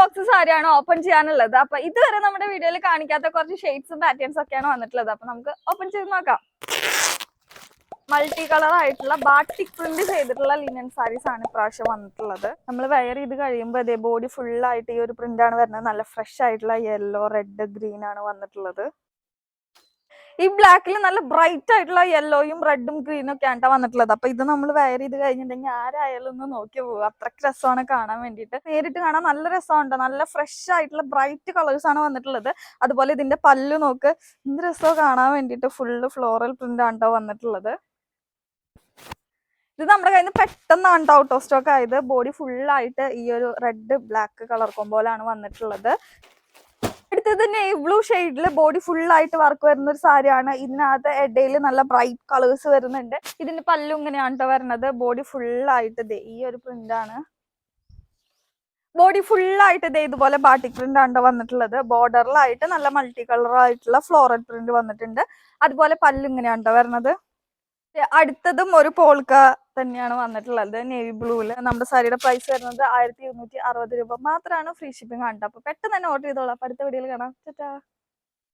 Box സാരിയാണ് open ചെയ്യാനുള്ളത്. അപ്പൊ ഇതുവരെ നമ്മുടെ വീഡിയോയിൽ കാണിക്കാത്ത കുറച്ച് ഷെയ്ഡ്സും പാറ്റേൺസും ഒക്കെയാണ് വന്നിട്ടുള്ളത്. അപ്പൊ നമുക്ക് ഓപ്പൺ ചെയ്ത് നോക്കാം. മൾട്ടി കളർ ആയിട്ടുള്ള ബാട്ടിക് പ്രിന്റ് ചെയ്തിട്ടുള്ള ലിനൻ സാരീസ് ആണ് ഇപ്രാവശ്യം വന്നിട്ടുള്ളത്. നമ്മൾ വെയർ ചെയ്ത് കഴിയുമ്പോൾ അതേ ബോഡി ഫുൾ ആയിട്ട് ഈ ഒരു പ്രിന്റ് ആണ് വരുന്നത്. നല്ല ഫ്രഷ് ആയിട്ടുള്ള യെല്ലോ, റെഡ്, ഗ്രീൻ ആണ് വന്നിട്ടുള്ളത്. ഈ ബ്ലാക്കിൽ നല്ല ബ്രൈറ്റ് ആയിട്ടുള്ള യെല്ലോയും റെഡും ഗ്രീനും ഒക്കെ ആണ് വന്നിട്ടുള്ളത്. അപ്പൊ ഇത് നമ്മൾ വെയർ ചെയ്ത് കഴിഞ്ഞിട്ടുണ്ടെങ്കിൽ ആരായാലും ഒന്ന് നോക്കി പോകും. അത്രയ്ക്ക് രസമാണ് കാണാൻ വേണ്ടിയിട്ട്. നേരിട്ട് കാണാൻ നല്ല രസമുണ്ട്. നല്ല ഫ്രഷ് ആയിട്ടുള്ള ബ്രൈറ്റ് കളേഴ്സ് ആണ് വന്നിട്ടുള്ളത്. അതുപോലെ ഇതിന്റെ പല്ലു നോക്ക്, എന്ത് രസമാണ് കാണാൻ വേണ്ടിയിട്ട്. ഫുള്ള് ഫ്ലോറൽ പ്രിന്റ് ആണ് വന്നിട്ടുള്ളത്. ഇത് നമ്മുടെ കയ്യിൽ നിന്ന് പെട്ടെന്നാണ് ഔട്ട് ഓഫ് സ്റ്റോക്ക് ആയത്. ബോഡി ഫുള്ളായിട്ട് ഈ ഒരു റെഡ് ബ്ലാക്ക് കളർ കോമ്പോലാണ് വന്നിട്ടുള്ളത്. അടുത്തത് നെയ് ബ്ലൂ ഷെയ്ഡില് ബോഡി ഫുള്ളായിട്ട് വർക്ക് വരുന്ന ഒരു സാരിയാണ്. ഇതിനകത്ത് ഇടയിൽ നല്ല ബ്രൈറ്റ് കളേഴ്സ് വരുന്നുണ്ട്. ഇതിന്റെ പല്ലു ഇങ്ങനെയാണ് വരുന്നത്. ബോഡി ഫുള്ളായിട്ട് ഈ ഒരു പ്രിന്റ് ആണ്. ബോഡി ഫുള്ളായിട്ട് ഇതുപോലെ ബാട്ടിക് പ്രിന്റ് ആണ് വന്നിട്ടുള്ളത്. ബോർഡറിലായിട്ട് നല്ല മൾട്ടി കളർ ആയിട്ടുള്ള ഫ്ലോറൽ പ്രിന്റ് വന്നിട്ടുണ്ട്. അതുപോലെ പല്ലു ഇങ്ങനെയാണ് വരുന്നത്. അടുത്തതും ഒരു പോൾക്ക തന്നെയാണ് വന്നിട്ടുള്ളത്. നേവി ബ്ലൂവില്. നമ്മുടെ സാരിയുടെ പ്രൈസ് വരുന്നത് 1260 രൂപ മാത്രമാണ്. ഫ്രീ ഷിപ്പിംഗ് ആണ്. അപ്പൊ പെട്ടെന്ന് തന്നെ ഓർഡർ ചെയ്തോളാം. അപ്പൊ അടുത്ത വീഡിയോയിൽ കാണാം. ടാറ്റാ.